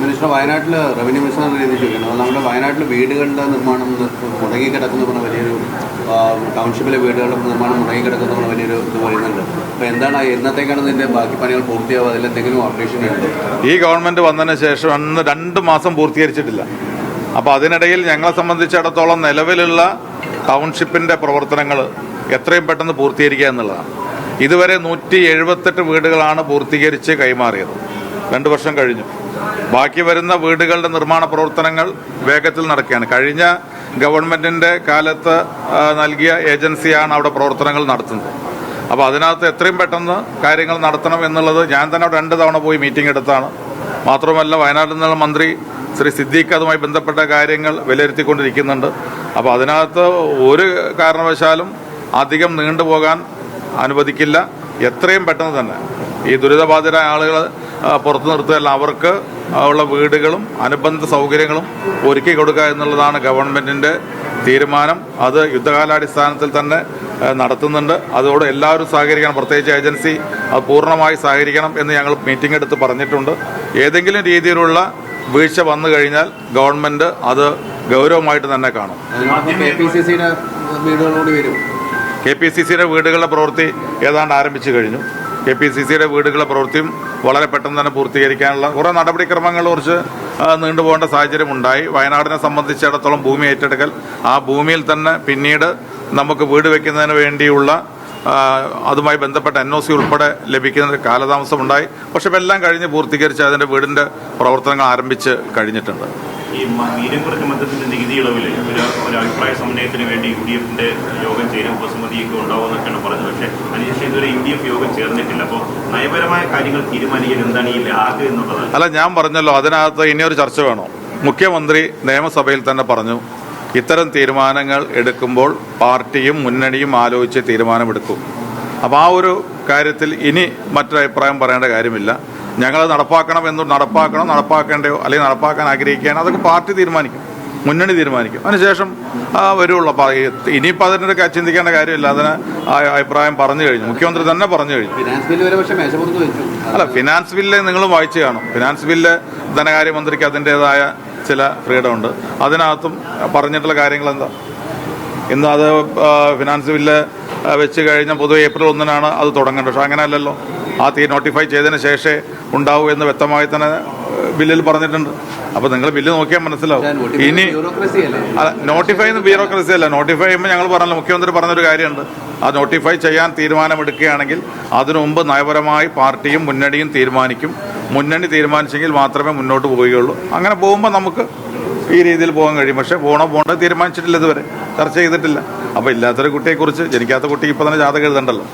Minister വയനാട്ടിൽ revenue minister എന്ന രീതിയിൽ ചോദിക്കുന്നത് നമ്മുടെ വയനാട്ടിൽ വീടുകളുടെ നിർമ്മാണം മുടങ്ങിക്കിടക്കുന്ന പറഞ്ഞ വലിയൊരു ടൗൺഷിപ്പിലെ വീടുകളുടെ നിർമ്മാണം മുടങ്ങിക്കിടക്കുന്ന പറഞ്ഞ വലിയൊരു ഇത് പറയുന്നുണ്ട്. അപ്പോൾ എന്താണ് എന്നത്തേക്കാണ് ഇതിൻ്റെ ബാക്കി പണികൾ പൂർത്തിയാവുക? അതിലെന്തെങ്കിലും അപ്ഡേഷൻ ഉണ്ട്? ഈ ഗവൺമെൻറ് വന്നതിന് ശേഷം അന്ന് 2 മാസം പൂർത്തീകരിച്ചിട്ടില്ല. അപ്പോൾ അതിനിടയിൽ ഞങ്ങളെ സംബന്ധിച്ചിടത്തോളം നിലവിലുള്ള ടൗൺഷിപ്പിൻ്റെ പ്രവർത്തനങ്ങൾ എത്രയും പെട്ടെന്ന് പൂർത്തീകരിക്കുക എന്നുള്ളതാണ്. ഇതുവരെ 178 വീടുകളാണ് പൂർത്തീകരിച്ച് കൈമാറിയത്. 2 വർഷം കഴിഞ്ഞു. ബാക്കി വരുന്ന വീടുകളുടെ നിർമ്മാണ പ്രവർത്തനങ്ങൾ വേഗത്തിൽ നടക്കുകയാണ്. കഴിഞ്ഞ ഗവൺമെൻറ്റിൻ്റെ കാലത്ത് നൽകിയ ഏജൻസിയാണ് അവിടെ പ്രവർത്തനങ്ങൾ നടത്തുന്നത്. അപ്പോൾ അതിനകത്ത് എത്രയും പെട്ടെന്ന് കാര്യങ്ങൾ നടത്തണം എന്നുള്ളത് ഞാൻ തന്നെ 2 തവണ പോയി മീറ്റിംഗ് എടുത്താണ്. മാത്രമല്ല വയനാട്ടിൽ നിന്നുള്ള മന്ത്രി ശ്രീ സിദ്ദീഖ് അതുമായി ബന്ധപ്പെട്ട കാര്യങ്ങൾ വിലയിരുത്തിക്കൊണ്ടിരിക്കുന്നുണ്ട്. അപ്പോൾ അതിനകത്ത് ഒരു കാരണവശാലും അധികം നീണ്ടുപോകാൻ അനുവദിക്കില്ല. എത്രയും പെട്ടെന്ന് തന്നെ ഈ ദുരിതബാധിതരായ ആളുകൾ പുറത്തു നിർത്തുകയല്ല, അവർക്ക് ഉള്ള വീടുകളും അനുബന്ധ സൗകര്യങ്ങളും ഒരുക്കി കൊടുക്കുക എന്നുള്ളതാണ് ഗവൺമെൻറ്റിൻ്റെ തീരുമാനം. അത് യുദ്ധകാലാടിസ്ഥാനത്തിൽ തന്നെ നടത്തുന്നുണ്ട്. അതോടെ എല്ലാവരും സഹകരിക്കണം, പ്രത്യേകിച്ച് ഏജൻസി അത് പൂർണ്ണമായി സഹകരിക്കണം എന്ന് ഞങ്ങൾ മീറ്റിംഗ് എടുത്ത് പറഞ്ഞിട്ടുണ്ട്. ഏതെങ്കിലും രീതിയിലുള്ള വീഴ്ച വന്നു കഴിഞ്ഞാൽ ഗവൺമെൻറ് അത് ഗൗരവമായിട്ട് തന്നെ കാണും. KPCCയുടെ വീടുകളുടെ പ്രവൃത്തി ഏതാണ്ട് ആരംഭിച്ചു കഴിഞ്ഞു. KPCCയുടെ വീടുകളുടെ പ്രവൃത്തിയും വളരെ പെട്ടെന്ന് തന്നെ പൂർത്തീകരിക്കാനുള്ള കുറേ നടപടിക്രമങ്ങൾ കുറച്ച് നീണ്ടുപോകേണ്ട സാഹചര്യം ഉണ്ടായി. വയനാടിനെ സംബന്ധിച്ചിടത്തോളം ഭൂമി ഏറ്റെടുക്കൽ, ആ ഭൂമിയിൽ തന്നെ പിന്നീട് നമുക്ക് വീട് വയ്ക്കുന്നതിന് വേണ്ടിയുള്ള അതുമായി ബന്ധപ്പെട്ട NOC ഉൾപ്പെടെ ലഭിക്കുന്ന കാലതാമസമുണ്ടായി. പക്ഷെ എല്ലാം കഴിഞ്ഞ് പൂർത്തീകരിച്ച് അതിൻ്റെ വീടിൻ്റെ പ്രവർത്തനങ്ങൾ ആരംഭിച്ച് കഴിഞ്ഞിട്ടുണ്ട്. ഈ മീനും കുറച്ച് മദ്യത്തിന്റെ നികുതി ഇളവിൽ ഒരു അഭിപ്രായ സമന്വയത്തിന് വേണ്ടി UDF യോഗം ചേരും, ഉപസമിതിയൊക്കെ ഉണ്ടാവുമെന്നൊക്കെയാണ് പറഞ്ഞത്. പക്ഷേ അതിനുശേഷം ഇതുവരെ UDF യോഗം ചേർന്നിട്ടില്ല. അപ്പോൾ നയപരമായ കാര്യങ്ങൾ തീരുമാനിക്കാൻ എന്താണ് ഈ ലാഗ് എന്നുള്ളത്? അല്ല, ഞാൻ പറഞ്ഞല്ലോ, അതിനകത്ത് ഇനിയൊരു ചർച്ച വേണോ? മുഖ്യമന്ത്രി നിയമസഭയിൽ തന്നെ പറഞ്ഞു, ഇത്തരം തീരുമാനങ്ങൾ എടുക്കുമ്പോൾ പാർട്ടിയും മുന്നണിയും ആലോചിച്ച് തീരുമാനമെടുക്കും. അപ്പോൾ ആ ഒരു കാര്യത്തിൽ ഇനി മറ്റൊരു അഭിപ്രായം പറയേണ്ട കാര്യമില്ല. ഞങ്ങൾ നടപ്പാക്കേണ്ടയോ അല്ലെങ്കിൽ നടപ്പാക്കാൻ ആഗ്രഹിക്കുകയാണ്, അതൊക്കെ പാർട്ടി തീരുമാനിക്കും, മുന്നണി തീരുമാനിക്കും. അതിനുശേഷം വരുള്ളൂ. ഇനിയിപ്പോൾ അതിനൊക്കെ ചിന്തിക്കേണ്ട കാര്യമില്ല. അതിന് അഭിപ്രായം പറഞ്ഞു കഴിഞ്ഞു, മുഖ്യമന്ത്രി തന്നെ പറഞ്ഞു കഴിഞ്ഞു. അല്ല, ഫിനാൻസ് ബില്ല് നിങ്ങളും വായിച്ചു കാണും. ഫിനാൻസ് ബില്ല് ധനകാര്യമന്ത്രിക്ക് അതിൻ്റെതായ ചില ഫ്രീഡം ഉണ്ട്. അതിനകത്തും പറഞ്ഞിട്ടുള്ള കാര്യങ്ങൾ എന്താ? ഇന്ന് അത് ഫിനാൻസ് ബില്ല് വെച്ച് കഴിഞ്ഞാൽ പൊതുവെ ഏപ്രിൽ 1-നാണ് അത് തുടങ്ങേണ്ടത്. പക്ഷെ അങ്ങനെയല്ലല്ലോ, ആ നോട്ടിഫൈ ചെയ്തതിന് ശേഷമേ ഉണ്ടാവൂ എന്ന് വ്യക്തമായി തന്നെ ബില്ലിൽ പറഞ്ഞിട്ടുണ്ട്. അപ്പോൾ നിങ്ങൾ ബില്ല് നോക്കിയാൽ മനസ്സിലാവും. ഇനി നോട്ടിഫൈ ബ്യൂറോക്രസി അല്ല. നോട്ടിഫൈ ചെയ്യുമ്പോൾ ഞങ്ങൾ പറഞ്ഞല്ലോ, മുഖ്യമന്ത്രി പറഞ്ഞൊരു കാര്യമുണ്ട്. ആ നോട്ടിഫൈ ചെയ്യാൻ തീരുമാനമെടുക്കുകയാണെങ്കിൽ അതിനു മുമ്പ് നയപരമായി പാർട്ടിയും മുന്നണിയും തീരുമാനിക്കും. മുന്നണി തീരുമാനിച്ചെങ്കിൽ മാത്രമേ മുന്നോട്ട് പോവുകയുള്ളൂ. അങ്ങനെ പോകുമ്പോൾ നമുക്ക് ഈ രീതിയിൽ പോകാൻ കഴിയും. പക്ഷേ പോകേണ്ടത് തീരുമാനിച്ചിട്ടില്ല, ഇതുവരെ ചർച്ച ചെയ്തിട്ടില്ല. അപ്പോൾ ഇല്ലാത്തൊരു കുട്ടിയെക്കുറിച്ച്, ജനിക്കാത്ത കുട്ടിക്ക് ഇപ്പോൾ തന്നെ ജാതകം എഴുതണ്ടല്ലോ.